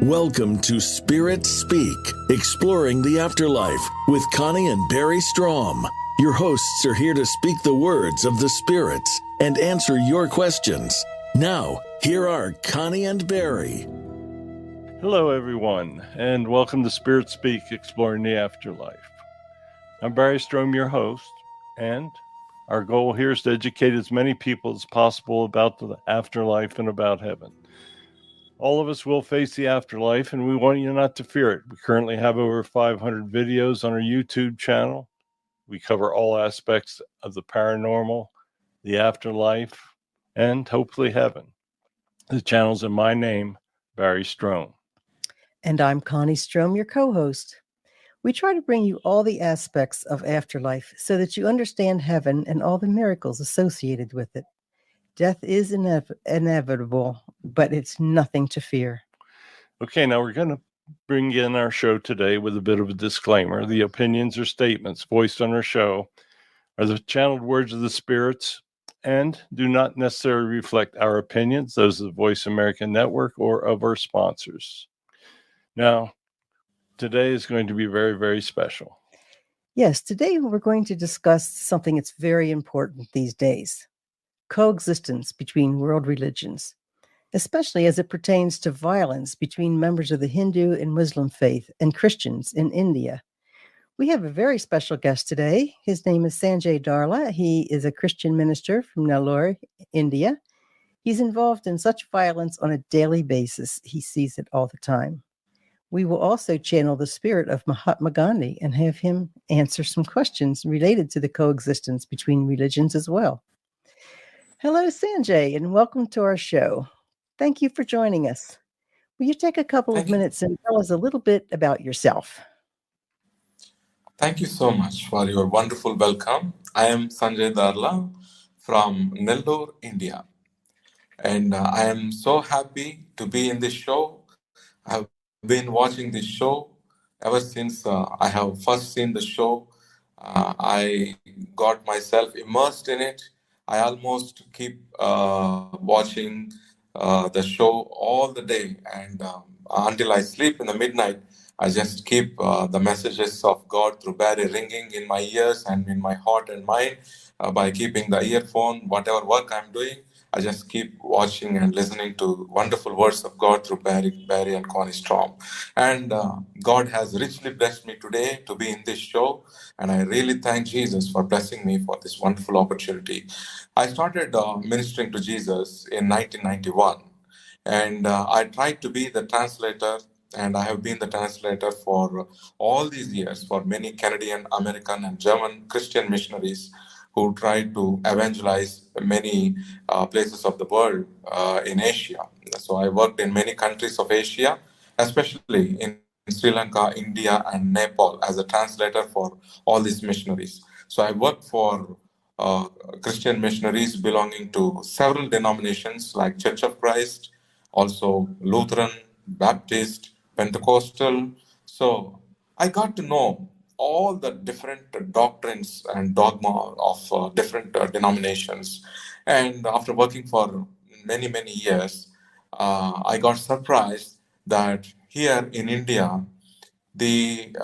Welcome to Spirit Speak, exploring the afterlife with Connie and Barry Strohm. Your hosts are here to speak the words of the spirits and answer your questions. Now, here are Connie and Barry. Hello, everyone, and welcome to Spirit Speak, exploring the afterlife. I'm Barry Strohm, your host, and our goal here is to educate as many people as possible about the afterlife and about heaven. All of us will face the afterlife, and we want you not to fear it. We currently have over 500 videos on our YouTube channel. We cover all aspects of the paranormal, the afterlife, and hopefully heaven. The channel's in my name, Barry Strohm. And I'm Connie Strohm, your co-host. We try to bring you all the aspects of afterlife so that you understand heaven and all the miracles associated with it. Death is inevitable, but it's nothing to fear. Okay, now we're going to bring in our show today with a bit of a disclaimer. The opinions or statements voiced on our show are the channeled words of the spirits and do not necessarily reflect our opinions, those of the Voice America Network or of our sponsors. Now, today is going to be very, very special. Yes, today we're going to discuss something that's very important these days. Coexistence between world religions, especially as it pertains to violence between members of the Hindu and Muslim faith and Christians in India. We have a very special guest today. His name is Sanjay Darla. He is a Christian minister from Nellore, India. He's involved in such violence on a daily basis. He sees it all the time. We will also channel the spirit of Mahatma Gandhi and have him answer some questions related to the coexistence between religions as well. Hello, Sanjay, and welcome to our show. Thank you for joining us. Will you take a couple of minutes and tell us a little bit about yourself? Thank you so much for your wonderful welcome. I am Sanjay Darla from Nellore, India. And I am so happy to be in this show. I've been watching this show ever since I have first seen the show. I got myself immersed in it. I almost keep watching the show all the day, and until I sleep in the midnight, I just keep the messages of God through Barry ringing in my ears and in my heart and mind by keeping the earphone, whatever work I'm doing. I just keep watching and listening to wonderful words of God through Barry and Connie Strohm. And God has richly blessed me today to be in this show. And I really thank Jesus for blessing me for this wonderful opportunity. I started ministering to Jesus in 1991. And I tried to be the translator, and I have been the translator for all these years for many Canadian, American, and German Christian missionaries who tried to evangelize many places of the world in Asia. So I worked in many countries of Asia, especially in Sri Lanka, India, and Nepal as a translator for all these missionaries. So I worked for Christian missionaries belonging to several denominations like Church of Christ, also Lutheran, Baptist, Pentecostal. So I got to know all the different doctrines and dogma of different denominations. And after working for many, many years, I got surprised that here in India, the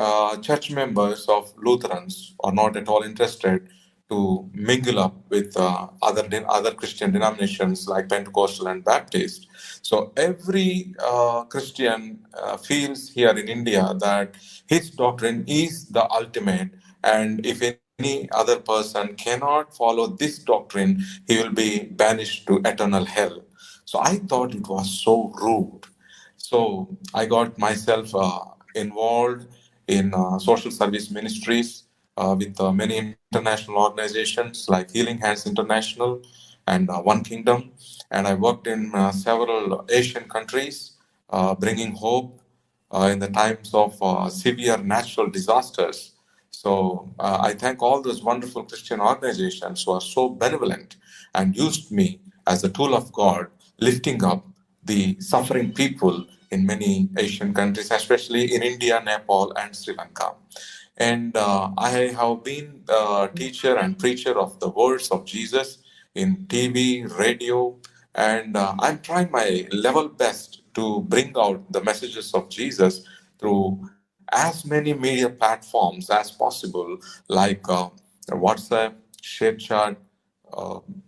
church members of Lutherans are not at all interested to mingle up with other Christian denominations like Pentecostal and Baptist. So every Christian feels here in India that his doctrine is the ultimate, and if any other person cannot follow this doctrine, he will be banished to eternal hell. So I thought it was so rude. So I got myself involved in social service ministries with many international organizations like Healing Hands International and One Kingdom. And I worked in several Asian countries, bringing hope in the times of severe natural disasters. So I thank all those wonderful Christian organizations who are so benevolent and used me as a tool of God, lifting up the suffering people in many Asian countries, especially in India, Nepal, and Sri Lanka. And I have been a teacher and preacher of the words of Jesus in TV, radio, and I'm trying my level best to bring out the messages of Jesus through as many media platforms as possible, like WhatsApp, ShareChat,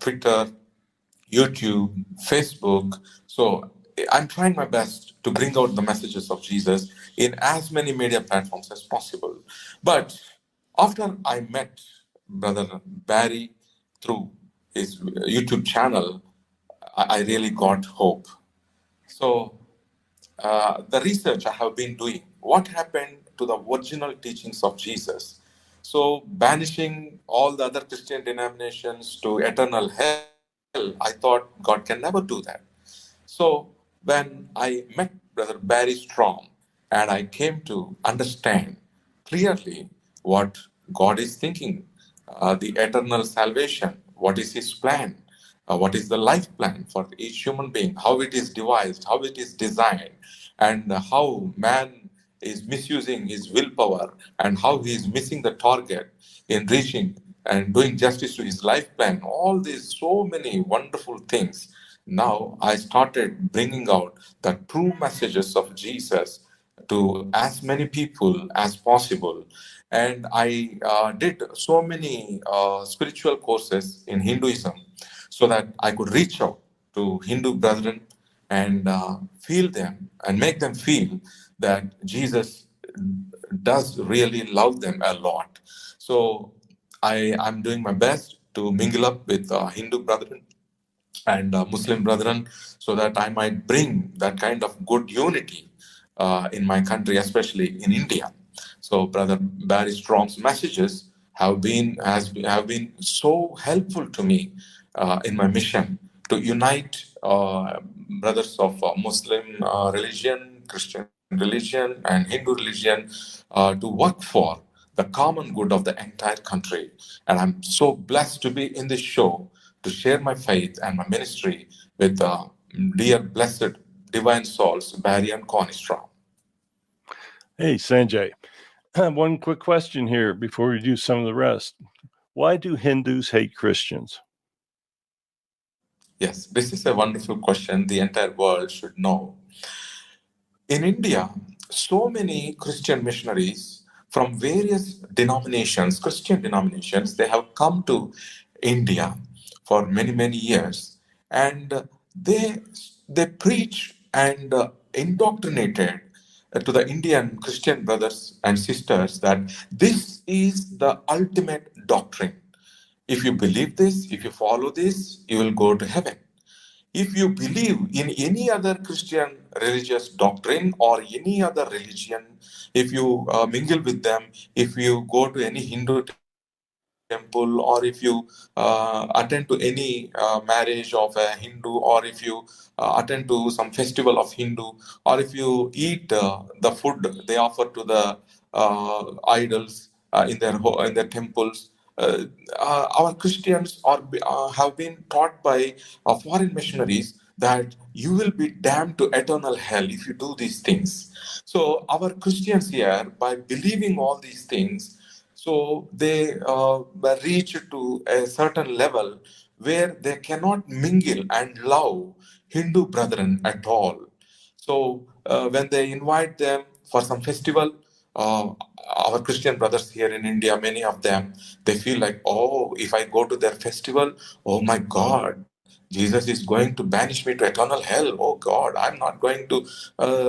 Twitter, YouTube, Facebook. So I'm trying my best to bring out the messages of Jesus in as many media platforms as possible. But after I met Brother Barry through his YouTube channel, I really got hope. So the research I have been doing, what happened to the original teachings of Jesus? So banishing all the other Christian denominations to eternal hell, I thought God can never do that. So when I met Brother Barry Strohm and I came to understand clearly what God is thinking, the eternal salvation, what is His plan, what is the life plan for each human being, how it is devised, how it is designed, and how man is misusing his willpower and how he is missing the target in reaching and doing justice to his life plan. All these so many wonderful things. Now I started bringing out the true messages of Jesus to as many people as possible. And I did so many spiritual courses in Hinduism so that I could reach out to Hindu brethren and feel them and make them feel that Jesus does really love them a lot. So I'm doing my best to mingle up with Hindu brethren and Muslim brethren so that I might bring that kind of good unity in my country, especially in India. So Brother Barry Strong's messages have been so helpful to me in my mission to unite brothers of Muslim religion, Christian religion, and Hindu religion to work for the common good of the entire country. And I'm so blessed to be in this show to share my faith and my ministry with dear, blessed, divine souls, Barry and Connie. Hey, Sanjay. One quick question here before we do some of the rest. Why do Hindus hate Christians? Yes, this is a wonderful question the entire world should know. In India, so many Christian missionaries from various denominations, Christian denominations, they have come to India for many, many years. And they preach and indoctrinated to the Indian Christian brothers and sisters that this is the ultimate doctrine. If you believe this, if you follow this, you will go to heaven. If you believe in any other Christian religious doctrine or any other religion, if you mingle with them, if you go to any Hindu temple, or if you attend to any marriage of a Hindu, or if you attend to some festival of Hindu, or if you eat the food they offer to the idols in their temples, our Christians have been taught by foreign missionaries that you will be damned to eternal hell if you do these things. So our Christians here, by believing all these things, so they reach to a certain level where they cannot mingle and love Hindu brethren at all. So when they invite them for some festival, uh, our Christian brothers here in India, many of them, they feel like, oh, if I go to their festival, oh my God, Jesus is going to banish me to eternal hell. Oh God, I'm not going to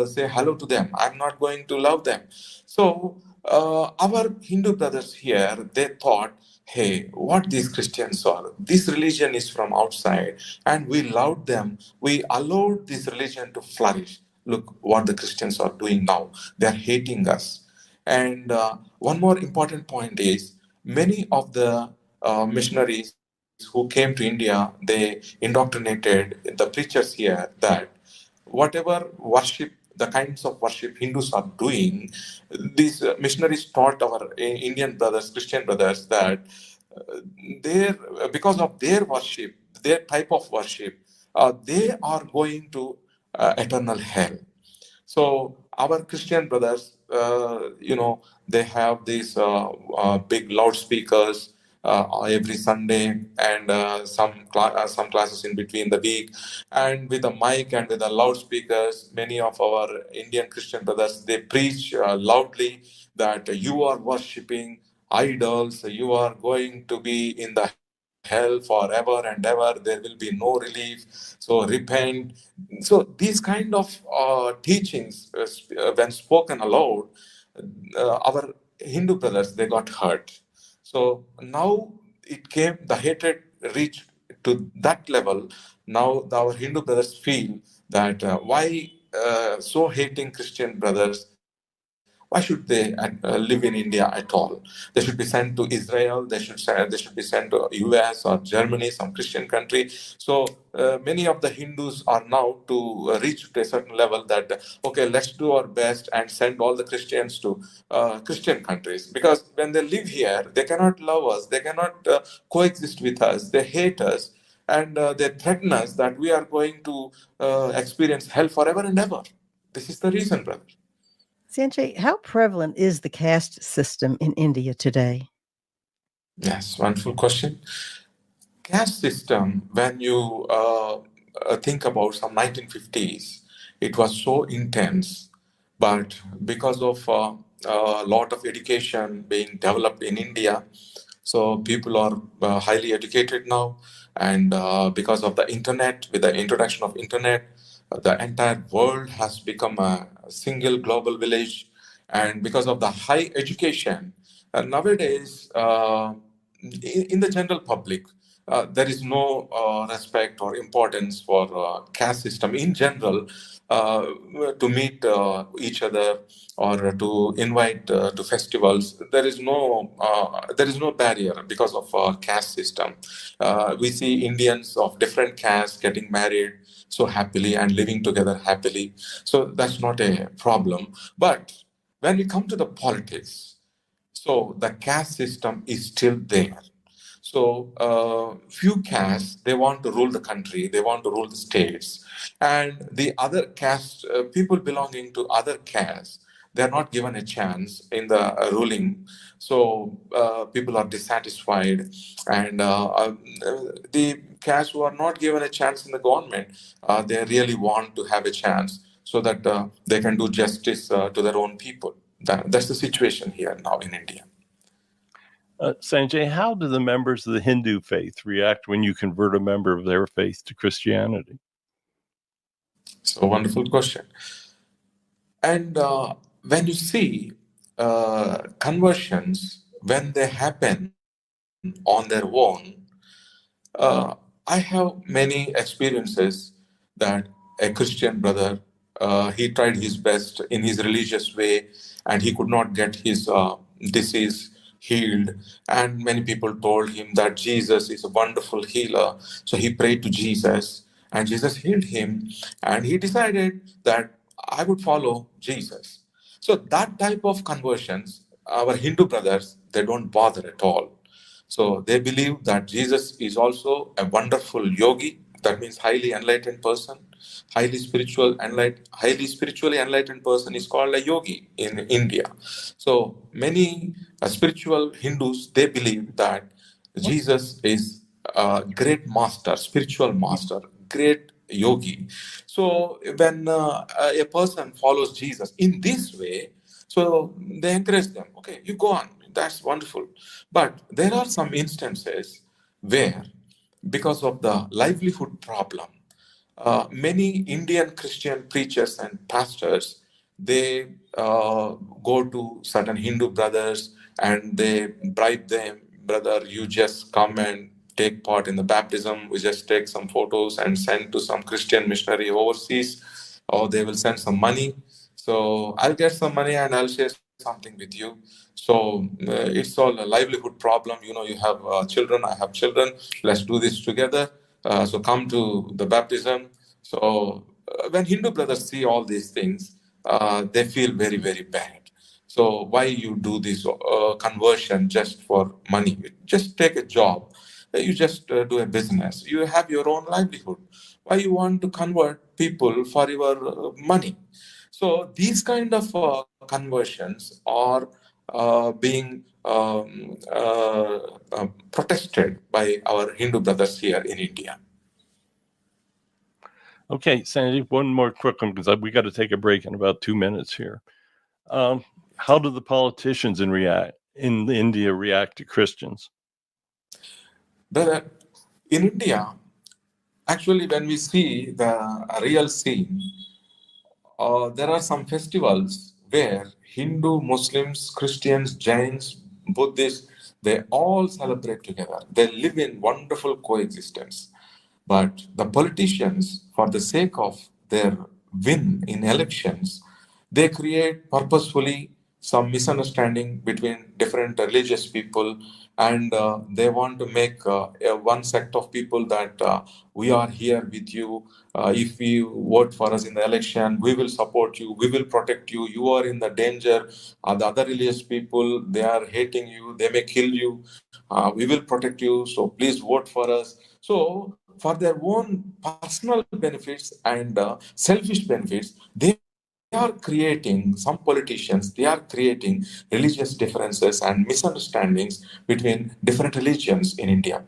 say hello to them. I'm not going to love them. So our Hindu brothers here, they thought, hey, what these Christians are, this religion is from outside, and we loved them. We allowed this religion to flourish. Look what the Christians are doing now. They are hating us. And one more important point is many of the missionaries who came to India, they indoctrinated the preachers here that whatever worship, the kinds of worship Hindus are doing, these missionaries taught our Indian brothers, Christian brothers, that their because of their worship, their type of worship, they are going to eternal hell. So our Christian brothers, they have these big loudspeakers. every Sunday, and some classes in between the week, and with a mic and with the loudspeakers. Many of our Indian Christian brothers, they preach loudly that you are worshipping idols, you are going to be in the hell forever and ever, there will be no relief, so repent. So these kind of teachings, when spoken aloud, our Hindu brothers, they got hurt. So now it came, the hatred reached to that level. Now our Hindu brothers feel that why so hating Christian brothers, why should they live in India at all? They should be sent to Israel. They should be sent to US or Germany, some Christian country. So many of the Hindus are now to reach to a certain level that okay, let's do our best and send all the Christians to Christian countries, because when they live here, they cannot love us. They cannot coexist with us. They hate us. And they threaten us that we are going to experience hell forever and ever. This is the reason, brother. Sanjay, how prevalent is the caste system in India today? Yes, wonderful question. Caste system, when you think about some 1950s, it was so intense. But because of a lot of education being developed in India, so people are highly educated now. And because of the internet, with the introduction of internet, the entire world has become a single global village. And because of the high education, nowadays, in the general public, there is no respect or importance for caste system in general, uh, to meet each other or to invite to festivals. There is no barrier because of caste system. We see Indians of different castes getting married so happily and living together happily. So that's not a problem. But when we come to the politics, so the caste system is still there. So few castes, they want to rule the country, they want to rule the states, and the other caste, people belonging to other castes, they are not given a chance in the ruling. So people are dissatisfied, and the castes who are not given a chance in the government, they really want to have a chance so that they can do justice to their own people. That's the situation here now in India. Sanjay, how do the members of the Hindu faith react when you convert a member of their faith to Christianity? So wonderful question. And when you see conversions, when they happen on their own, I have many experiences that a Christian brother, he tried his best in his religious way, and he could not get his disease healed. And many people told him that Jesus is a wonderful healer. So he prayed to Jesus, and Jesus healed him. And he decided that I would follow Jesus. So that type of conversions, our Hindu brothers, they don't bother at all. So they believe that Jesus is also a wonderful yogi. That means highly enlightened person. Highly spiritually enlightened person is called a yogi in India. So many spiritual Hindus, they believe that Jesus is a great master, spiritual master, great yogi. So when a person follows Jesus in this way, so they encourage them, okay, you go on, that's wonderful. But there are some instances where, because of the livelihood problem, many Indian Christian preachers and pastors, they go to certain Hindu brothers and they bribe them, brother, you just come and take part in the baptism. We just take some photos and send to some Christian missionary overseas, or they will send some money. So I'll get some money and I'll share something with you. So it's all a livelihood problem. You have children, I have children. Let's do this together. So come to the baptism. So when Hindu brothers see all these things, they feel very, very bad. So why you do this conversion just for money? Just take a job. You just do a business. You have your own livelihood. Why you want to convert people for your money? So these kind of conversions are being protested by our Hindu brothers here in India. Okay, Sandy, one more quick one because we got to take a break in about 2 minutes here. How do the politicians in India react to Christians? Brother, in India, actually, when we see the real scene, there are some festivals where Hindu, Muslims, Christians, Jains, Buddhists, they all celebrate together. They live in wonderful coexistence. But the politicians, for the sake of their win in elections, they create purposefully some misunderstanding between different religious people, and they want to make one sect of people that we are here with you. If you vote for us in the election, we will support you, we will protect you. You are in the danger. The other religious people, they are hating you, they may kill you. We will protect you, so please vote for us. So for their own personal benefits and selfish benefits, they are creating, some politicians, they are creating religious differences and misunderstandings between different religions in India.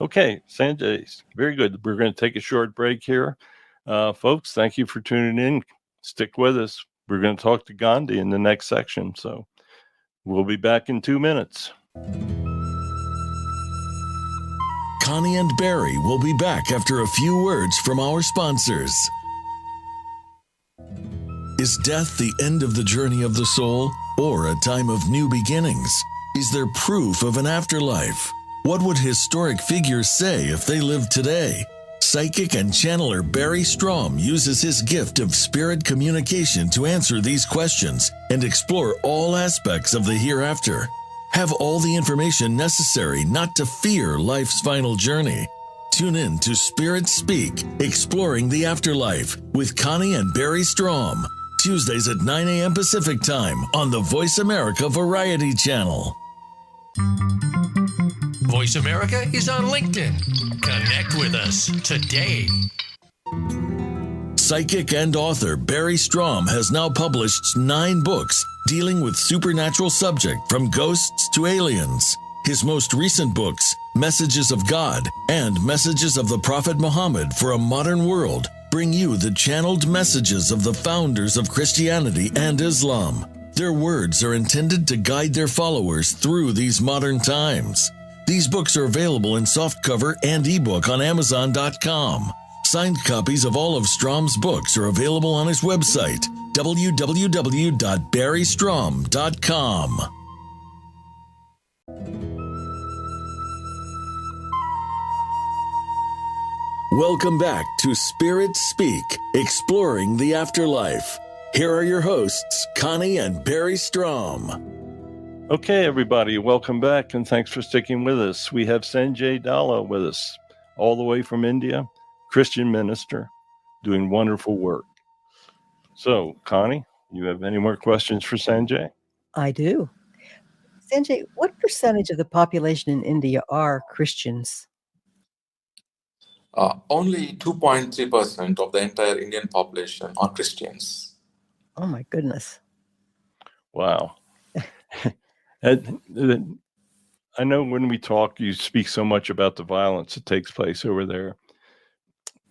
Okay, Sanjay, very good. We're going to take a short break here. Folks, thank you for tuning in. Stick with us. We're going to talk to Gandhi in the next section. So we'll be back in 2 minutes. Connie and Barry will be back after a few words from our sponsors. Is death the end of the journey of the soul, or a time of new beginnings? Is there proof of an afterlife? What would historic figures say if they lived today? Psychic and channeler Barry Strohm uses his gift of spirit communication to answer these questions and explore all aspects of the hereafter. Have all the information necessary not to fear life's final journey. Tune in to Spirit Speak, Exploring the Afterlife with Connie and Barry Strohm, Tuesdays at 9 a.m. Pacific Time on the Voice America Variety Channel. Voice America is on LinkedIn. Connect with us today. Psychic and author Barry Strohm has now published 9 books dealing with supernatural subject from ghosts to aliens. His most recent books, Messages of God and Messages of the Prophet Muhammad for a Modern World, bring you the channeled messages of the founders of Christianity and Islam. Their words are intended to guide their followers through these modern times. These books are available in softcover and ebook on Amazon.com. Signed copies of all of Strom's books are available on his website, www.barrystrom.com. Welcome back to Spirit Speak, Exploring the Afterlife. Here are your hosts, Connie and Barry Strohm. Okay, everybody, welcome back, and thanks for sticking with us. We have Sanjay Darla with us, all the way from India, Christian minister, doing wonderful work. So, Connie, you have any more questions for Sanjay? I do. Sanjay, what percentage of the population in India are Christians? Only 2.3% of the entire Indian population are Christians. Oh, my goodness. Wow. And I know when we talk, you speak so much about the violence that takes place over there.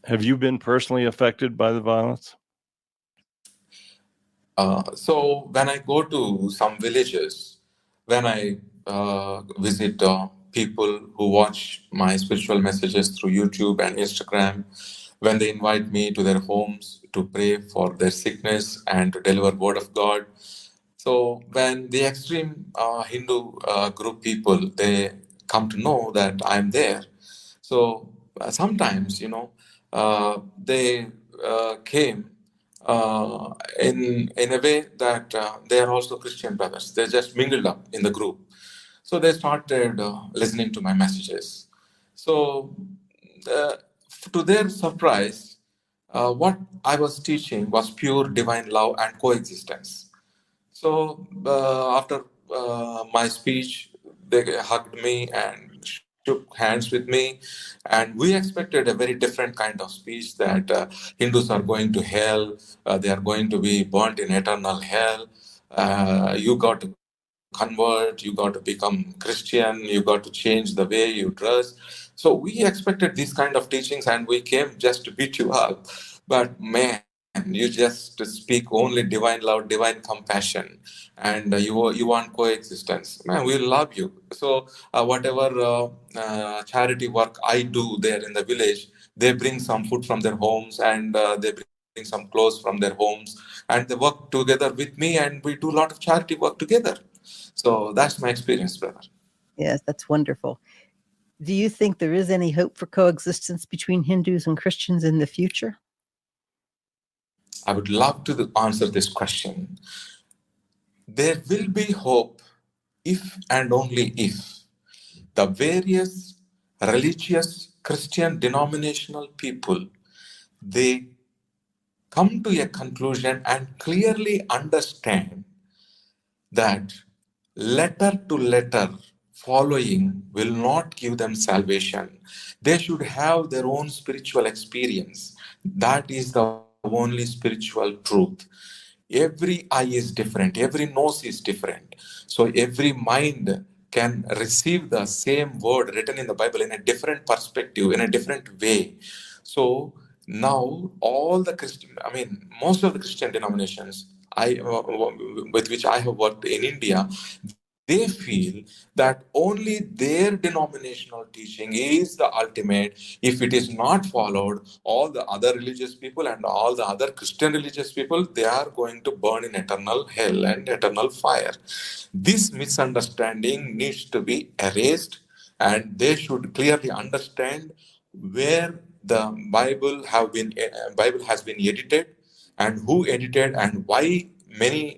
Have you been personally affected by the violence? So when I go to some villages, when I visit people who watch my spiritual messages through YouTube and Instagram, when they invite me to their homes to pray for their sickness and to deliver word of God. So when the extreme Hindu group people, they come to know that I'm there. So sometimes, they came in a way that they are also Christian brothers. They just mingled up in the group. So they started listening to my messages. So to their surprise, what I was teaching was pure divine love and coexistence. So after my speech, they hugged me and shook hands with me, and we expected a very different kind of speech that Hindus are going to hell, they are going to be burnt in eternal hell, You got to convert, you got to become Christian, you got to change the way you dress. So we expected these kind of teachings, and we came just to beat you up. But man, you just speak only divine love, divine compassion, and you want coexistence. Man, we love you. So whatever charity work I do there in the village, they bring some food from their homes, and they bring some clothes from their homes, and they work together with me, and we do a lot of charity work together. So that's my experience, brother. Yes, that's wonderful. Do you think there is any hope for coexistence between Hindus and Christians in the future? I would love to answer this question. There will be hope if and only if the various religious Christian denominational people, they come to a conclusion and clearly understand that letter to letter following will not give them salvation. They should have their own spiritual experience. That is the only spiritual truth. Every eye is different, every nose is different. So every mind can receive the same word written in the Bible in a different perspective, in a different way. So now all the Christian, I mean, most of the Christian denominations with which I have worked in India, they feel that only their denominational teaching is the ultimate. If it is not followed, all the other religious people and all the other Christian religious people, they are going to burn in eternal hell and eternal fire. This misunderstanding needs to be erased, and they should clearly understand where the Bible has been edited, and who edited, and why many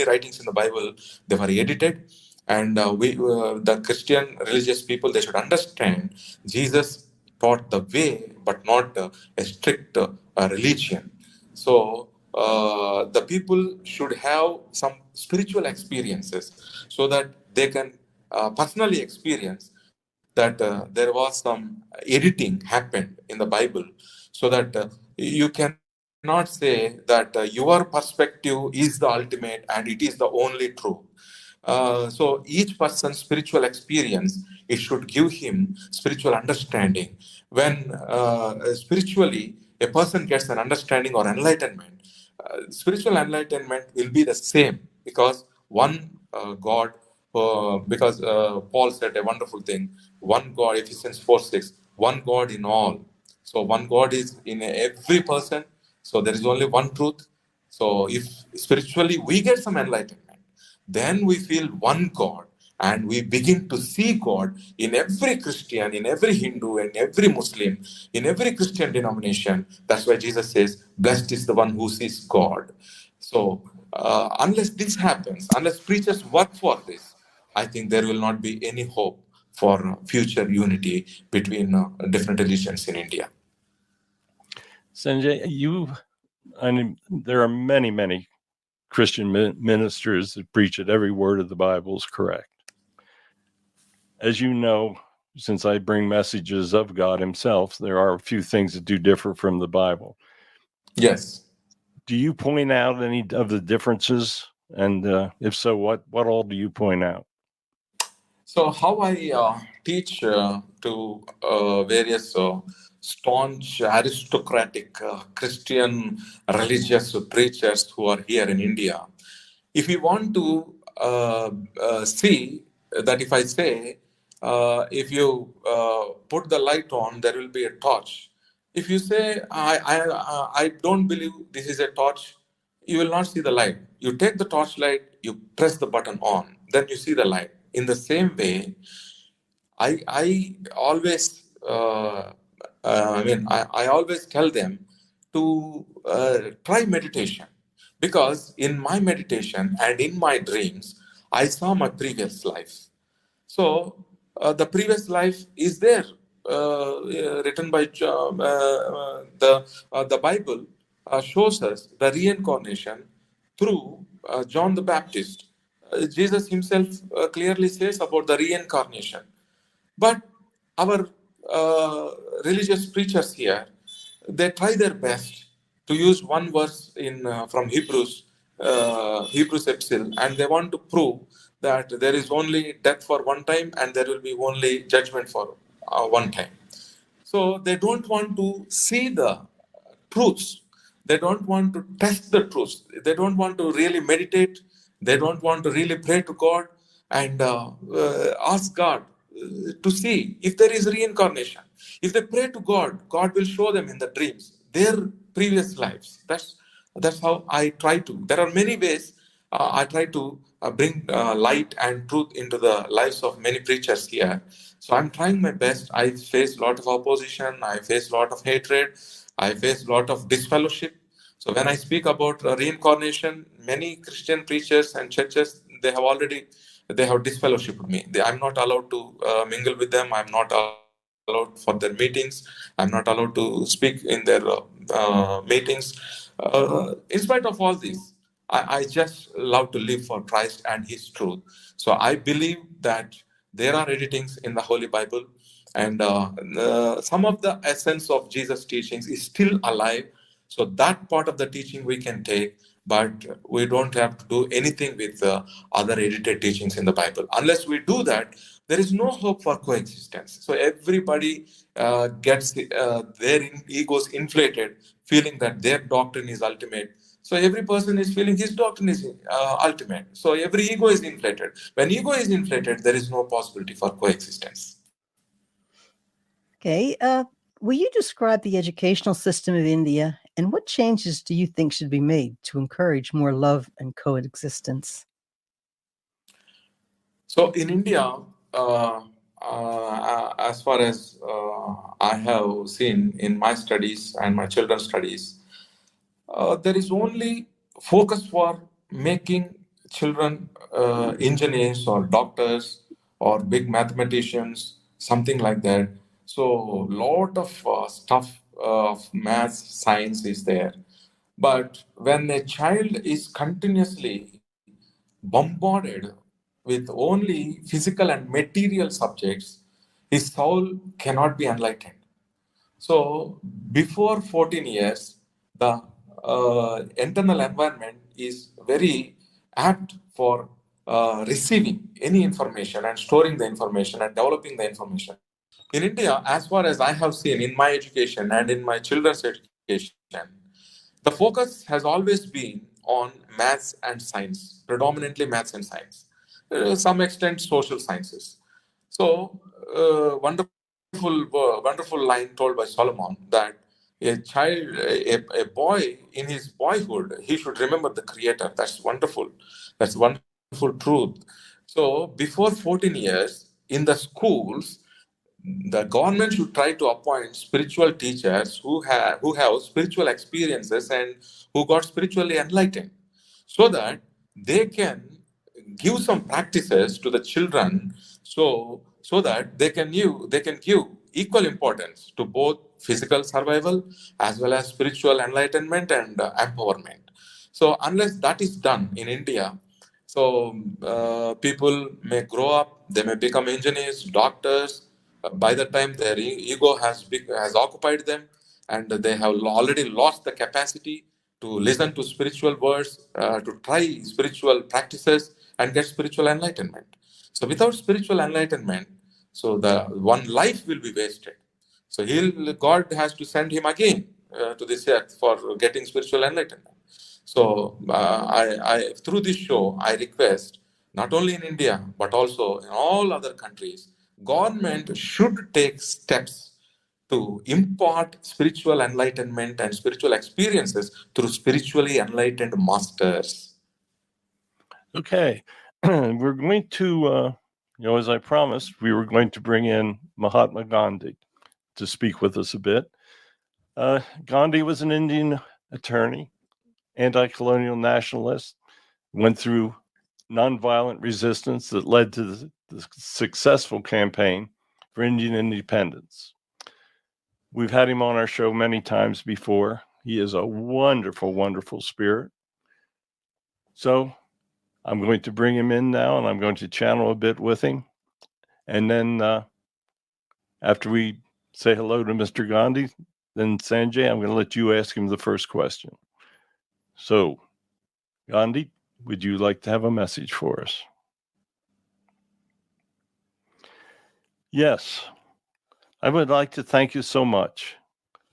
writings in the Bible, they were edited. And the Christian religious people, they should understand Jesus taught the way, but not a strict religion. So the people should have some spiritual experiences, so that they can personally experience that there was some editing happened in the Bible, so that you cannot say that your perspective is the ultimate and it is the only true. So each person's spiritual experience, it should give him spiritual understanding. When spiritually a person gets an understanding or enlightenment, spiritual enlightenment will be the same, because one God, because Paul said a wonderful thing: one God, Ephesians 4:6, one God in all. So one God is in every person. So there is only one truth. So if spiritually we get some enlightenment, then we feel one God, and we begin to see God in every Christian, in every Hindu, and every Muslim, in every Christian denomination. That's why Jesus says, blessed is the one who sees God. So unless this happens, unless preachers work for this, I think there will not be any hope for future unity between different religions in India. Sanjay, there are many Christian ministers that preach that every word of the Bible is correct. As you know, since I bring messages of God himself, there are a few things that do differ from the Bible. Yes. Do you point out any of the differences? And if so, what all do you point out? So how I teach to various staunch aristocratic Christian religious preachers who are here in India, if you want to see that, if I say, if you put the light on, there will be a torch. If you say, I don't believe this is a torch, you will not see the light. You take the torchlight, you press the button on, then you see the light. In the same way, I always, I always tell them to try meditation, because in my meditation and in my dreams, I saw my previous life. So the previous life is there, written by the Bible shows us the reincarnation through John the Baptist. Jesus himself clearly says about the reincarnation. But our religious preachers here, they try their best to use one verse in from Hebrews Hebrews epistle, and they want to prove that there is only death for one time and there will be only judgment for one time. So they don't want to see the truths. They don't want to test the truths. They don't want to really meditate. They don't want to really pray to God and ask God to see if there is reincarnation. If they pray to God, God will show them in the dreams their previous lives. That's how I try to. There are many ways I try to bring light and truth into the lives of many preachers here. So I'm trying my best. I face a lot of opposition. I face a lot of hatred. I face a lot of disfellowship. So when I speak about reincarnation, many Christian preachers and churches, they have disfellowshipped me. I'm not allowed to mingle with them. I'm not allowed for their meetings. I'm not allowed to speak in their meetings. In spite of all this, I just love to live for Christ and His truth. So I believe that there are editings in the Holy Bible, and some of the essence of Jesus' teachings is still alive. So that part of the teaching we can take, but we don't have to do anything with other edited teachings in the Bible. Unless we do that, there is no hope for coexistence. So everybody gets their egos inflated, feeling that their doctrine is ultimate. So every person is feeling his doctrine is ultimate. So every ego is inflated. When ego is inflated, there is no possibility for coexistence. Okay. Will you describe the educational system of India, and what changes do you think should be made to encourage more love and coexistence? So in India, as far as I have seen in my studies and my children's studies, there is only focus for making children engineers or doctors or big mathematicians, something like that. So lot of stuff of math, science is there. But when a child is continuously bombarded with only physical and material subjects, his soul cannot be enlightened. So before 14 years, the internal environment is very apt for receiving any information and storing the information and developing the information. In India, as far as I have seen in my education and in my children's education, the focus has always been on maths and science, predominantly maths and science, some extent social sciences. So, wonderful line told by Solomon that a boy in his boyhood, he should remember the Creator. That's wonderful. That's wonderful truth. So, before 14 years in the schools, the government should try to appoint spiritual teachers who have spiritual experiences and who got spiritually enlightened, so that they can give some practices to the children, so that they can give equal importance to both physical survival as well as spiritual enlightenment and empowerment. So unless that is done in India, so people may grow up, they may become engineers, doctors. By the time their ego has occupied them, and they have already lost the capacity to listen to spiritual words, to try spiritual practices, and get spiritual enlightenment. So without spiritual enlightenment, so the one life will be wasted. So God has to send him again to this earth for getting spiritual enlightenment. So through this show, I request not only in India but also in all other countries, government should take steps to impart spiritual enlightenment and spiritual experiences through spiritually enlightened masters. Okay. We're going to, as I promised, we were going to bring in Mahatma Gandhi to speak with us a bit. Gandhi was an Indian attorney, anti-colonial nationalist, went through nonviolent resistance that led to the successful campaign for Indian independence. We've had him on our show many times before. He is a wonderful, wonderful spirit. So I'm going to bring him in now, and I'm going to channel a bit with him. And then after we say hello to Mr. Gandhi, then Sanjay, I'm going to let you ask him the first question. So, Gandhi, would you like to have a message for us? Yes, I would like to thank you so much.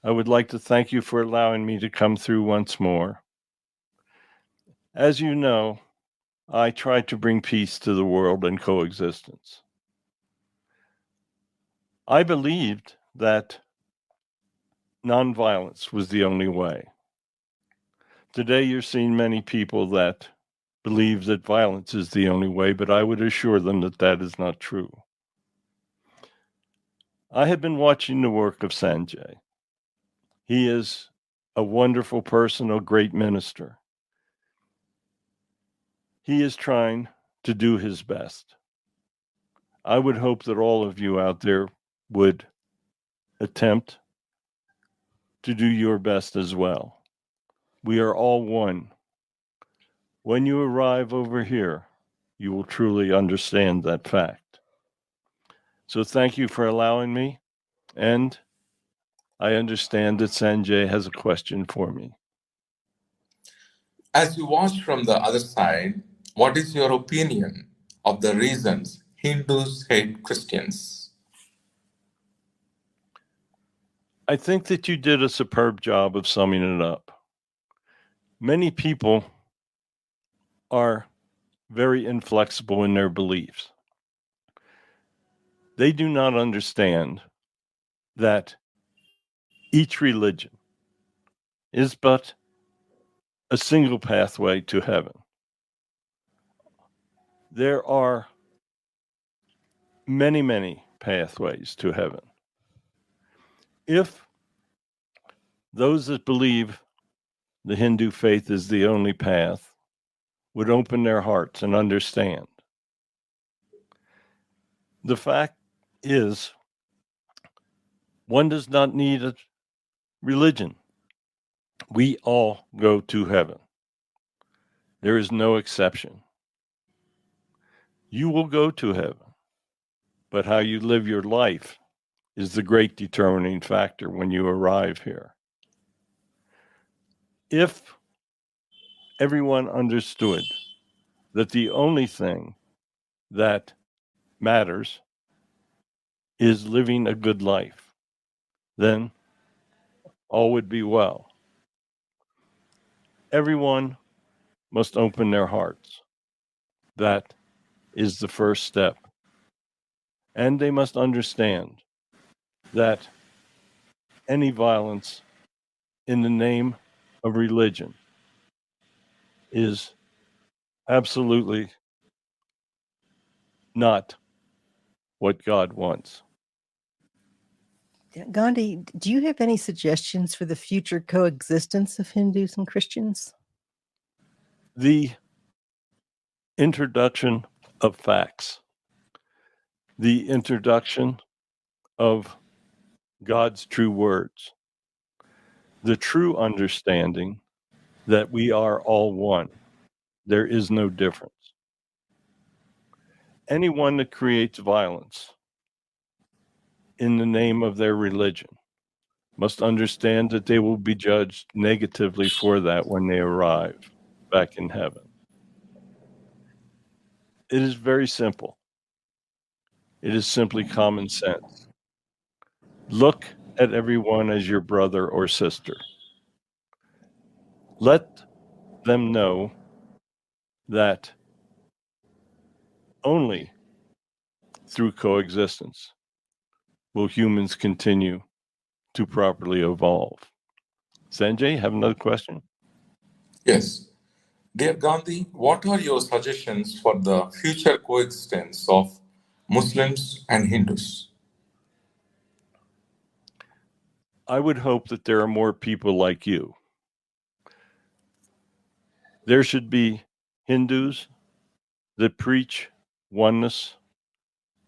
I would like to thank you for allowing me to come through once more. As you know, I try to bring peace to the world and coexistence. I believed that nonviolence was the only way. Today, you're seeing many people that believe that violence is the only way, but I would assure them that that is not true. I have been watching the work of Sanjay. He is a wonderful person, a great minister. He is trying to do his best. I would hope that all of you out there would attempt to do your best as well. We are all one. When you arrive over here, you will truly understand that fact. So thank you for allowing me, and I understand that Sanjay has a question for me. As you watch from the other side, what is your opinion of the reasons Hindus hate Christians? I think that you did a superb job of summing it up. Many people are very inflexible in their beliefs. They do not understand that each religion is but a single pathway to heaven. There are many, many pathways to heaven. If those that believe the Hindu faith is the only path would open their hearts and understand, the fact is, one does not need a religion. We all go to heaven. There is no exception. You will go to heaven, but how you live your life is the great determining factor when you arrive here. If everyone understood that the only thing that matters is living a good life, then all would be well. Everyone must open their hearts. That is the first step. And they must understand that any violence in the name of religion is absolutely not what God wants. Gandhi, do you have any suggestions for the future coexistence of Hindus and Christians? The introduction of facts, the introduction of God's true words, the true understanding that we are all one. There is no difference. Anyone that creates violence in the name of their religion must understand that they will be judged negatively for that when they arrive back in heaven. It is very simple. It is simply common sense. Look at everyone as your brother or sister. Let them know that only through coexistence will humans continue to properly evolve. Sanjay, have another question? Yes. Dear Gandhi, what are your suggestions for the future coexistence of Muslims and Hindus? I would hope that there are more people like you. There should be Hindus that preach oneness.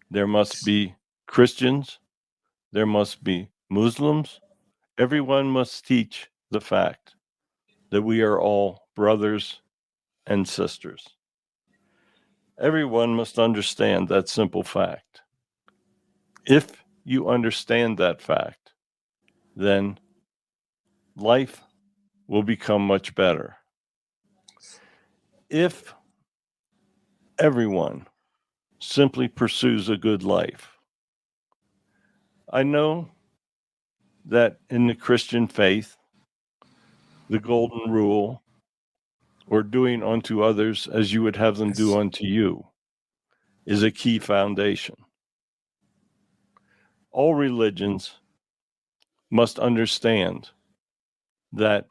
There must be Christians. There must be Muslims. Everyone must teach the fact that we are all brothers and sisters. Everyone must understand that simple fact. If you understand that fact, then life will become much better. If everyone simply pursues a good life, I know that in the Christian faith, the golden rule, or doing unto others as you would have them do unto you, is a key foundation. All religions must understand that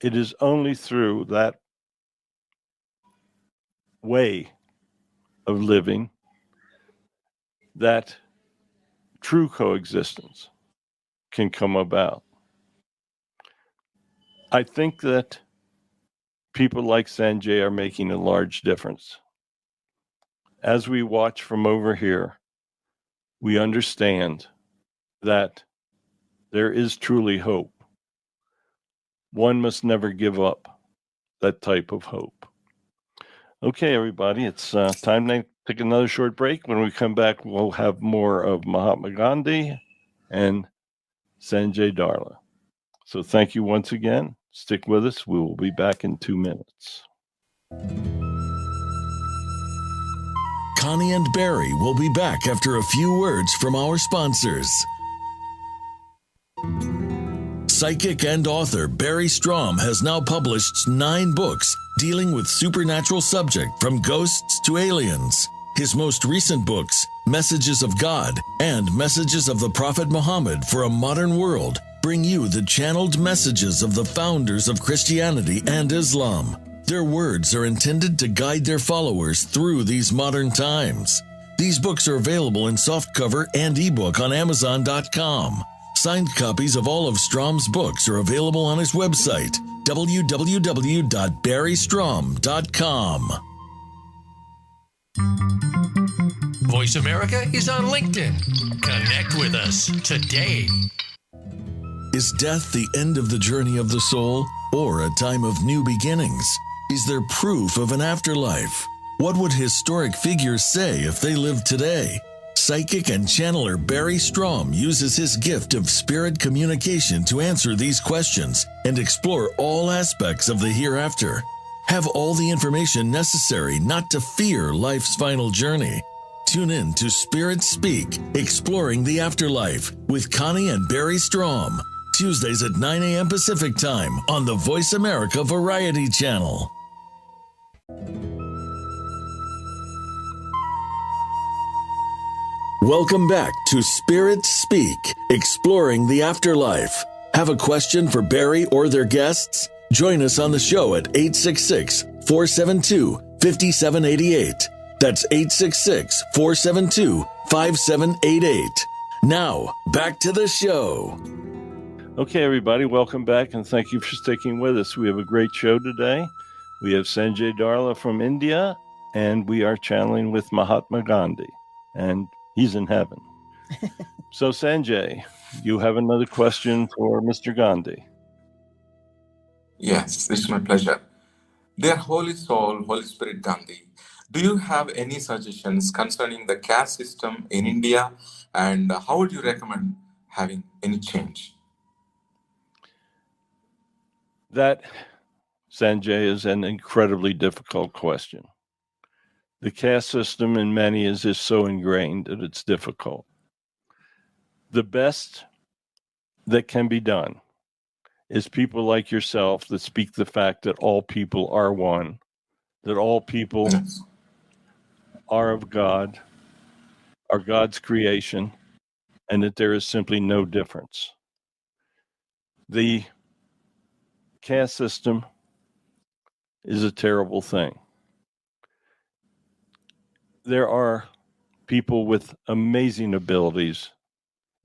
it is only through that way of living that true coexistence can come about. I think that people like Sanjay are making a large difference. As we watch from over here, we understand that there is truly hope. One must never give up that type of hope. Okay, everybody, it's time to take another short break. When we come back, we'll have more of Mahatma Gandhi and Sanjay Darla. So thank you once again. Stick with us. We will be back in 2 minutes. Connie and Barry will be back after a few words from our sponsors. Psychic and author Barry Strohm has now published 9 books dealing with supernatural subject from ghosts to aliens. His most recent books, Messages of God and Messages of the Prophet Muhammad for a Modern World, bring you the channeled messages of the founders of Christianity and Islam. Their words are intended to guide their followers through these modern times. These books are available in softcover and ebook on Amazon.com. Signed copies of all of Strom's books are available on his website, www.barrystrom.com. Voice America is on LinkedIn. Connect with us today. Is death the end of the journey of the soul, or a time of new beginnings? Is there proof of an afterlife? What would historic figures say if they lived today? Psychic and channeler Barry Strohm uses his gift of spirit communication to answer these questions and explore all aspects of the hereafter. Have all the information necessary not to fear life's final journey. Tune in to Spirit Speak, Exploring the Afterlife with Connie and Barry Strohm, Tuesdays at 9 a.m. Pacific Time on the Voice America Variety Channel. Welcome back to Spirit Speak, Exploring the Afterlife. Have a question for Barry or their guests? Join us on the show at 866-472-5788. That's 866-472-5788. Now, back to the show. Okay, everybody, welcome back, and thank you for sticking with us. We have a great show today. We have Sanjay Darla from India, and we are channeling with Mahatma Gandhi, and he's in heaven. So, Sanjay, you have another question for Mr. Gandhi. Yes, it's my pleasure. Dear Holy Soul, Holy Spirit Gandhi, do you have any suggestions concerning the caste system in India, and how would you recommend having any change? That, Sanjay, is an incredibly difficult question. The caste system in many is just so ingrained that it's difficult. The best that can be done is people like yourself that speak the fact that all people are one, that all people are of God, are God's creation, and that there is simply no difference. The caste system is a terrible thing. There are people with amazing abilities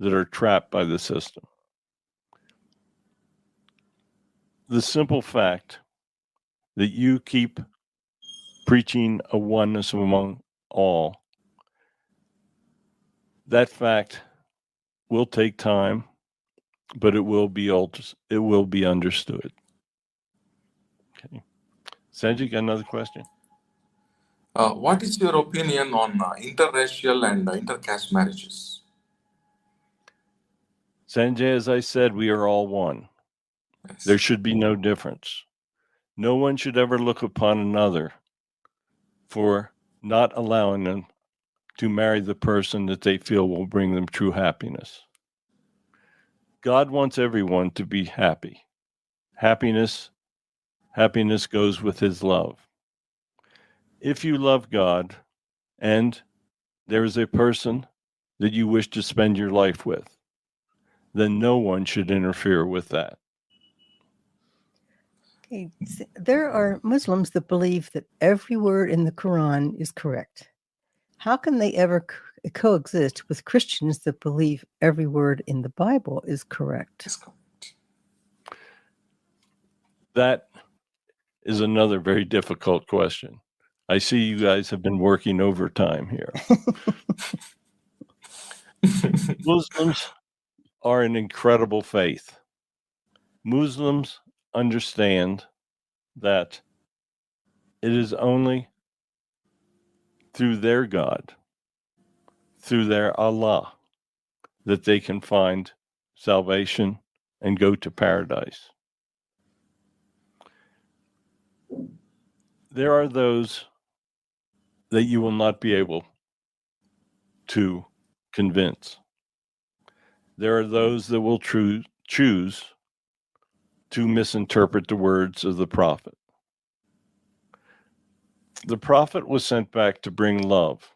that are trapped by the system. The simple fact that you keep preaching a oneness among all, that fact will take time, but it will be understood. Okay. Sanjay, got another question? What is your opinion on interracial and intercaste marriages? Sanjay, as I said, we are all one. Yes. There should be no difference. No one should ever look upon another for not allowing them to marry the person that they feel will bring them true happiness. God wants everyone to be happy. Happiness goes with his love. If you love God and there is a person that you wish to spend your life with, then no one should interfere with that. Okay. There are Muslims that believe that every word in the Quran is correct. How can they ever coexist with Christians that believe every word in the Bible is correct? That is another very difficult question. I see you guys have been working overtime here. Muslims are an incredible faith. Muslims understand that it is only through their God, through their Allah, that they can find salvation and go to paradise. There are those that you will not be able to convince. There are those that will choose to misinterpret the words of the prophet. The prophet was sent back to bring love.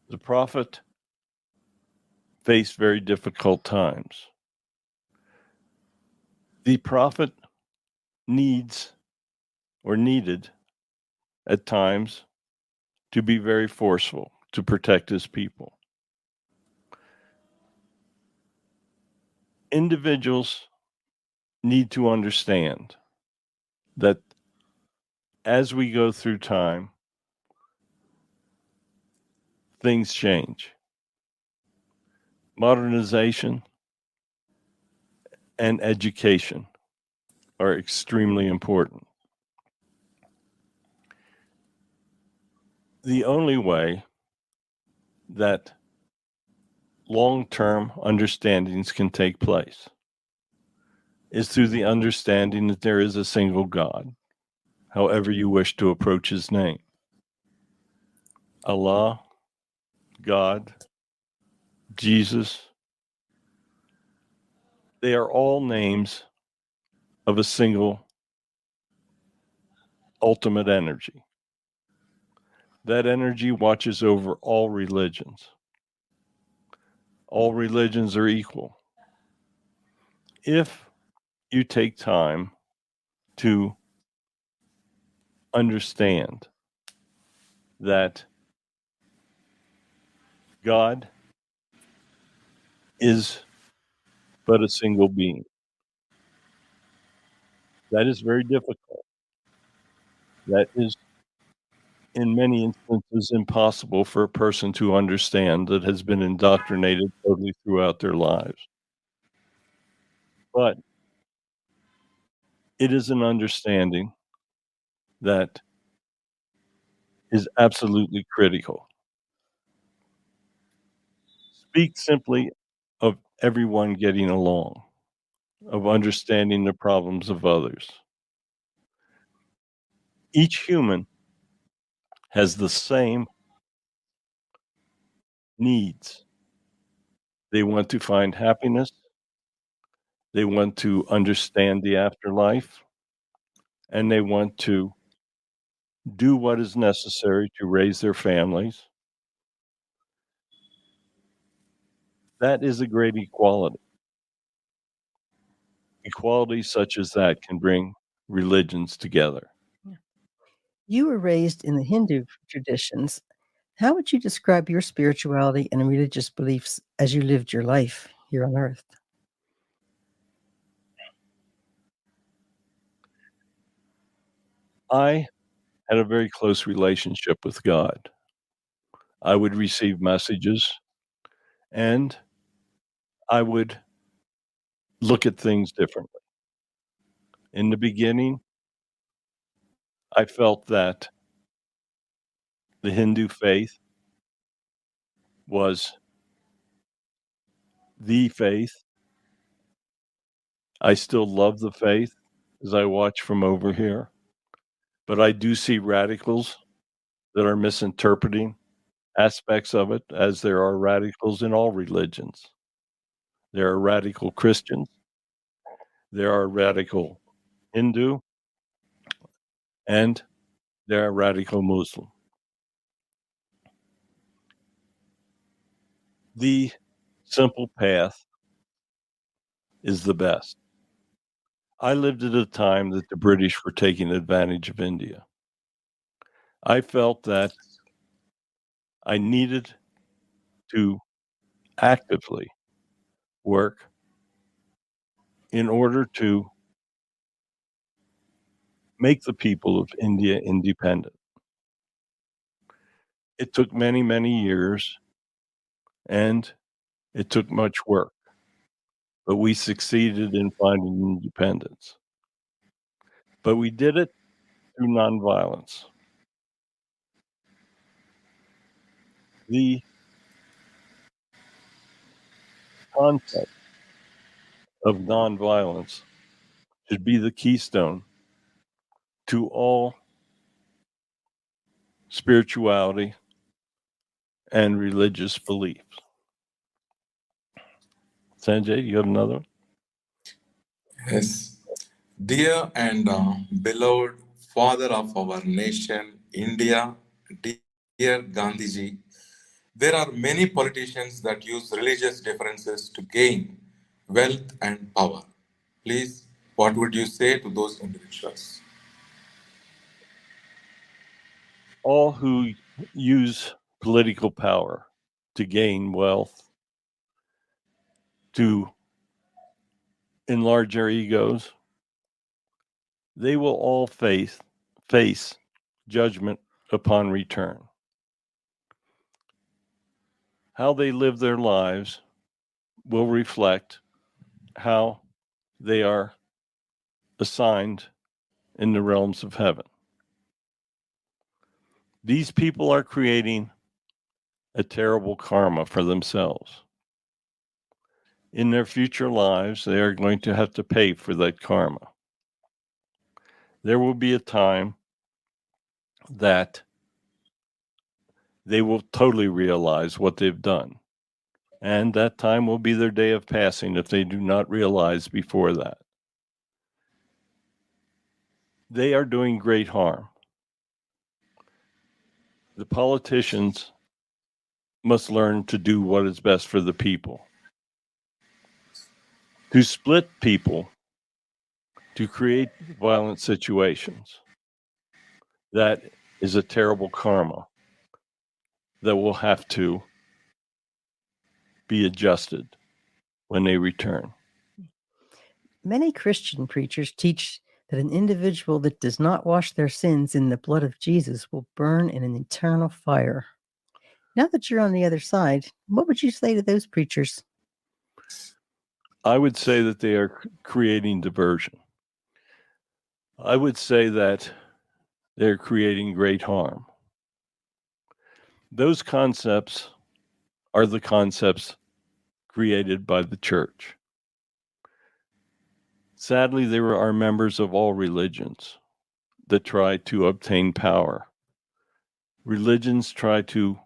The prophet faced very difficult times. The prophet needed at times to be very forceful to protect his people. Individuals need to understand that as we go through time, things change. Modernization and education are extremely important. The only way that long-term understandings can take place is through the understanding that there is a single God, however you wish to approach his name. Allah, God, Jesus, they are all names of a single ultimate energy. That energy watches over all religions. All religions are equal. If you take time to understand that God is but a single being, that is very difficult. That is, in many instances, impossible for a person to understand that has been indoctrinated totally throughout their lives. But it is an understanding that is absolutely critical. Speak simply of everyone getting along, of understanding the problems of others. Each human has the same needs. They want to find happiness. They want to understand the afterlife. And they want to do what is necessary to raise their families. That is a great equality. Equality such as that can bring religions together. You were raised in the Hindu traditions. How would you describe your spirituality and religious beliefs as you lived your life here on earth? I had a very close relationship with God. I would receive messages and I would look at things differently. In the beginning, I felt that the Hindu faith was the faith. I still love the faith. as I watch from over here. But I do see radicals that are misinterpreting aspects of it, as there are radicals in all religions. There are radical Christians, there are radical Hindu, and there are radical Muslim. The simple path is the best. I lived at a time that the British were taking advantage of India. I felt that I needed to actively work in order to make the people of India independent. It took many, many years, and it took much work, but we succeeded in finding independence. But we did it through nonviolence. The concept of nonviolence should be the keystone to all spirituality and religious beliefs. Sanjay, you have another one? Yes. Dear and beloved father of our nation, India, dear Gandhiji, there are many politicians that use religious differences to gain wealth and power. Please, what would you say to those individuals? All who use political power to gain wealth, to enlarge their egos, they will all face judgment upon return. How they live their lives will reflect how they are assigned in the realms of heaven. These people are creating a terrible karma for themselves. In their future lives, they are going to have to pay for that karma. There will be a time that they will totally realize what they've done. And that time will be their day of passing if they do not realize before that. They are doing great harm. The politicians must learn to do what is best for the people. To split people, to create violent situations, that is a terrible karma that will have to be adjusted when they return. Many Christian preachers teach that an individual that does not wash their sins in the blood of Jesus will burn in an eternal fire. Now that you're on the other side, what would you say to those preachers? I would say that they are creating diversion. I would say that they're creating great harm. Those concepts are the concepts created by the church. Sadly, there are members of all religions that try to obtain power. Religions try to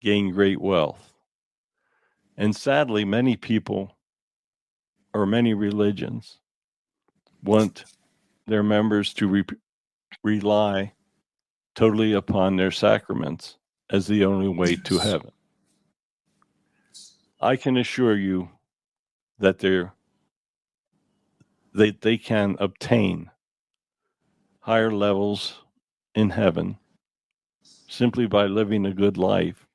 gain great wealth. And sadly, many people or many religions want their members to rely totally upon their sacraments as the only way to heaven. I can assure you that they can obtain higher levels in heaven simply by living a good life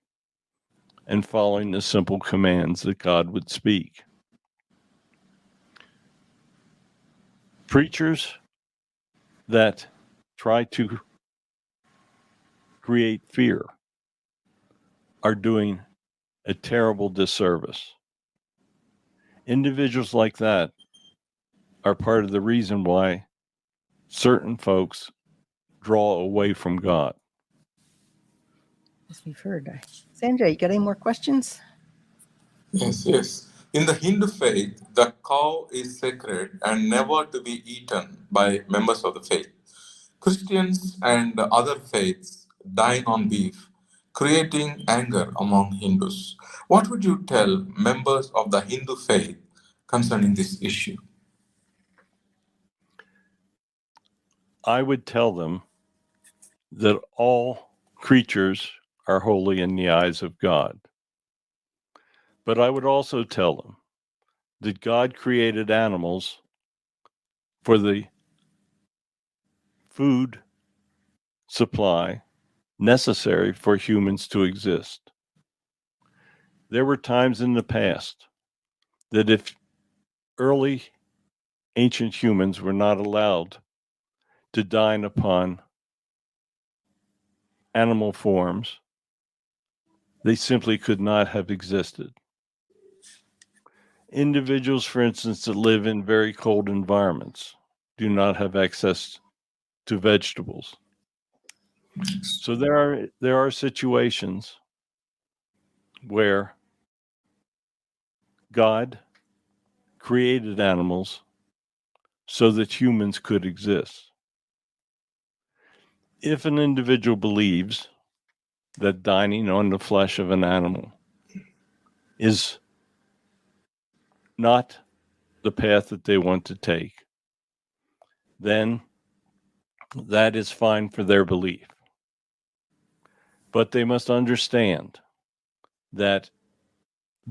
and following the simple commands that God would speak. Preachers that try to create fear are doing a terrible disservice. Individuals like that are part of the reason why certain folks draw away from God. As we've heard. Sandra, you got any more questions? Yes. In the Hindu faith, the cow is sacred and never to be eaten by members of the faith. Christians and other faiths dine on beef, creating anger among Hindus. What would you tell members of the Hindu faith concerning this issue? I would tell them that all creatures are holy in the eyes of God. But I would also tell them that God created animals for the food supply necessary for humans to exist. There were times in the past that if early ancient humans were not allowed to dine upon animal forms, they simply could not have existed. Individuals, for instance, that live in very cold environments do not have access to vegetables. So there are situations where God created animals so that humans could exist. If an individual believes that dining on the flesh of an animal is not the path that they want to take, then that is fine for their belief. But they must understand that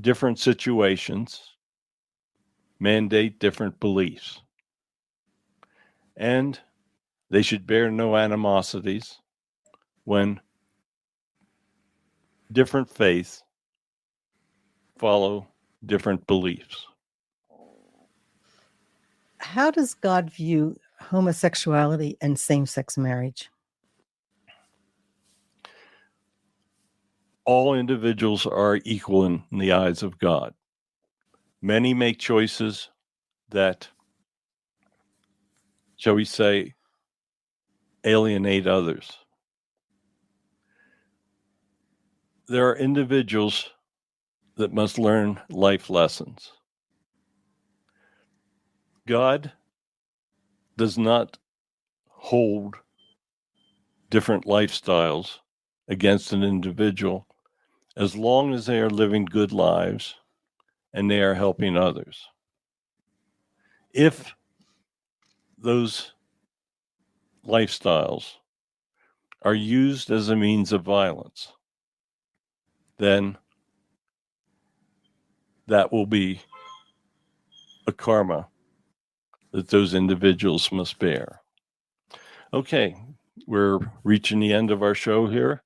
different situations mandate different beliefs. And they should bear no animosities when different faiths follow different beliefs. How does God view homosexuality and same-sex marriage? All individuals are equal in the eyes of God. Many make choices that, shall we say, alienate others. There are individuals that must learn life lessons. God does not hold different lifestyles against an individual as long as they are living good lives and they are helping others. If those lifestyles are used as a means of violence, then that will be a karma that those individuals must bear. Okay, we're reaching the end of our show here.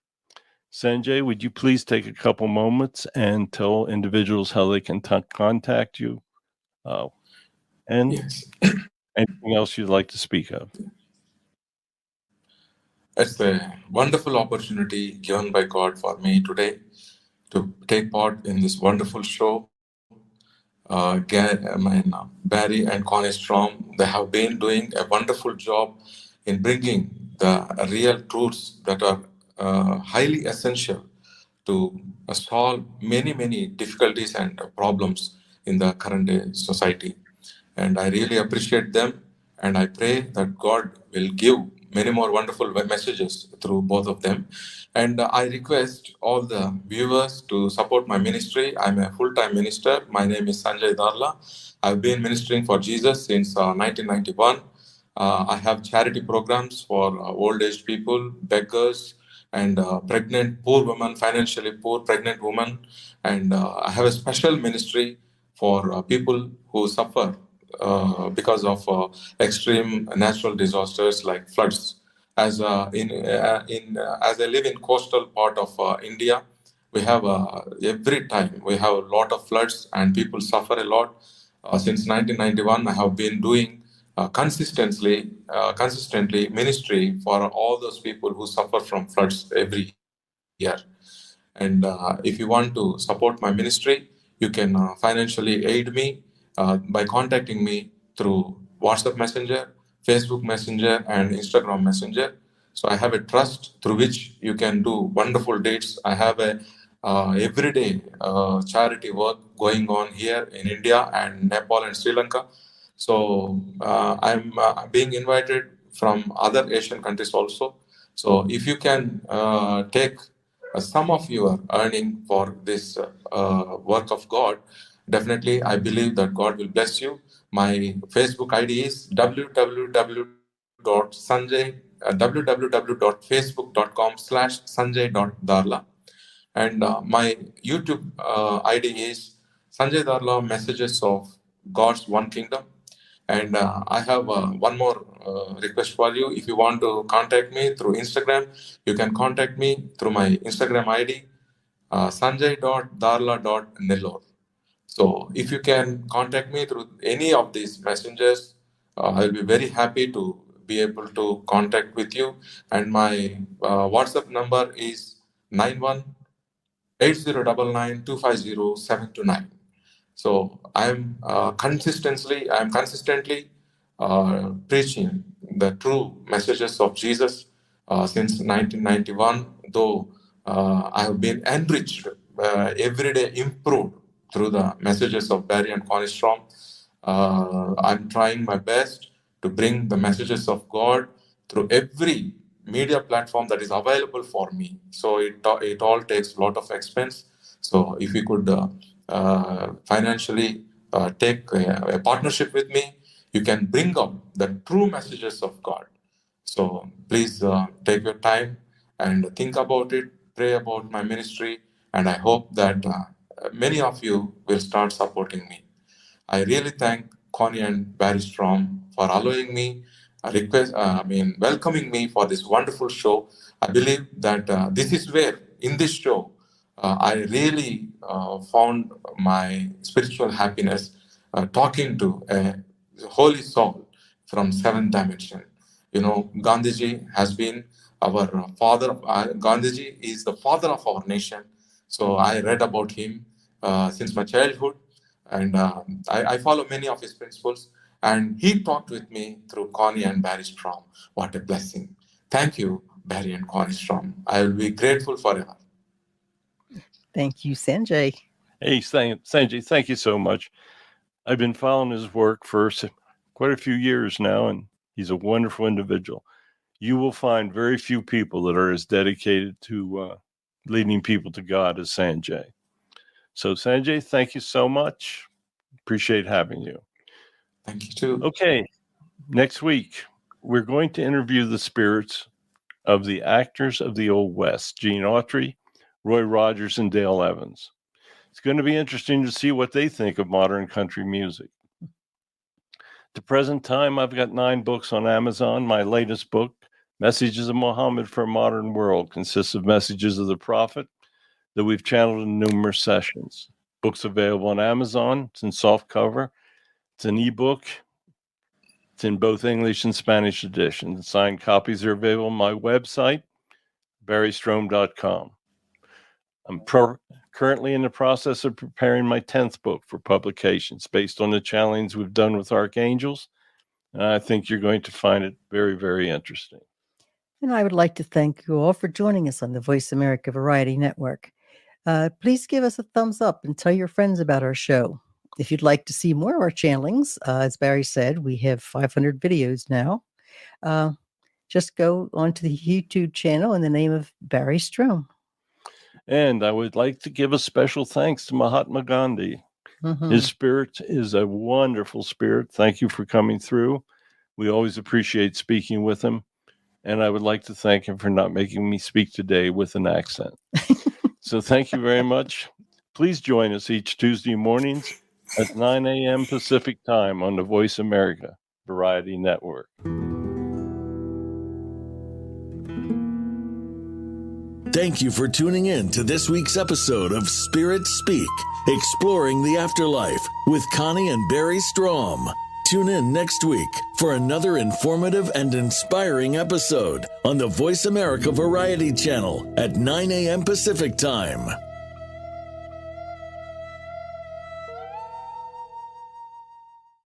Sanjay, would you please take a couple moments and tell individuals how they can contact you? And Yes. anything else you'd like to speak of? It's a wonderful opportunity given by God for me today to take part in this wonderful show. Barry and Connie Strohm, they have been doing a wonderful job in bringing the real truths that are highly essential to solve many difficulties and problems in the current day society. And I really appreciate them, and I pray that God will give many more wonderful messages through both of them. And I request all the viewers to support my ministry. I'm a full-time minister. My name is Sanjay Darla. I've been ministering for Jesus since 1991. I have charity programs for old age people, beggars, and pregnant, poor women, financially poor pregnant women. And I have a special ministry for people who suffer because of extreme natural disasters like floods. As as I live in coastal part of India, we have every time we have a lot of floods and people suffer a lot. Since 1991, I have been doing consistently ministry for all those people who suffer from floods every year. And if you want to support my ministry, you can financially aid me by contacting me through WhatsApp Messenger, Facebook Messenger, and Instagram Messenger. So I have a trust through which you can do wonderful deeds. I have a everyday charity work going on here in India and Nepal and Sri Lanka. So I'm being invited from other Asian countries also. So if you can take some of your earning for this work of God, definitely I believe that God will bless you. My Facebook ID is www.facebook.com/sanjay.darla, and my YouTube ID is Sanjay Darla Messages of God's One Kingdom. And I have one more request for you. If you want to contact me through Instagram, you can contact me through my Instagram ID, sanjay.darla.nellore. So if you can contact me through any of these messengers, I'll be very happy to be able to contact with you. And my WhatsApp number is 918099250729. So I'm consistently preaching the true messages of Jesus since 1991. Though I have been enriched, every day improved through the messages of Barry and Connie Strohm. I'm trying my best to bring the messages of God through every media platform that is available for me. So it all takes a lot of expense. So if you could financially take a partnership with me, you can bring up the true messages of God. So please take your time and think about it, pray about my ministry, and I hope that many of you will start supporting me. I really thank Connie and Barry Strohm for allowing me welcoming me for this wonderful show. I believe that this is where, in this show, I really found my spiritual happiness talking to a holy soul from seventh dimension. You know, Gandhiji has been our father. Gandhiji is the father of our nation. So I read about him since my childhood, and I follow many of his principles. And he talked with me through Connie and Barry Strohm. What a blessing. Thank you, Barry and Connie Strohm. I will be grateful forever. Thank you, Sanjay. Hey, Sanjay, thank you so much. I've been following his work for quite a few years now, and he's a wonderful individual. You will find very few people that are as dedicated to leading people to God as Sanjay. So, Sanjay, thank you so much. Appreciate having you. Thank you, too. Okay, next week, we're going to interview the spirits of the actors of the Old West, Gene Autry, Roy Rogers, and Dale Evans. It's going to be interesting to see what they think of modern country music. At the present time, I've got 9 books on Amazon. My latest book, Messages of Muhammad for a Modern World, consists of messages of the prophet that we've channeled in numerous sessions. Book's available on Amazon. It's in soft cover. It's an ebook. It's in both English and Spanish editions. Signed copies are available on my website, barrystrom.com. I'm currently in the process of preparing my 10th book for publications based on the challenge we've done with archangels. And I think you're going to find it very, very interesting. And I would like to thank you all for joining us on the Voice America Variety Network. Please give us a thumbs up and tell your friends about our show. If you'd like to see more of our channelings, as Barry said, we have 500 videos now. Just go onto the YouTube channel in the name of Barry Strohm. And I would like to give a special thanks to Mahatma Gandhi. Mm-hmm. His spirit is a wonderful spirit. Thank you for coming through. We always appreciate speaking with him. And I would like to thank him for not making me speak today with an accent. So thank you very much. Please join us each Tuesday mornings at 9 a.m. Pacific time on the Voice America Variety Network. Thank you for tuning in to this week's episode of Spirit Speak, Exploring the Afterlife with Connie and Barry Strohm. Tune in next week for another informative and inspiring episode on the Voice America Variety Channel at 9 a.m. Pacific Time.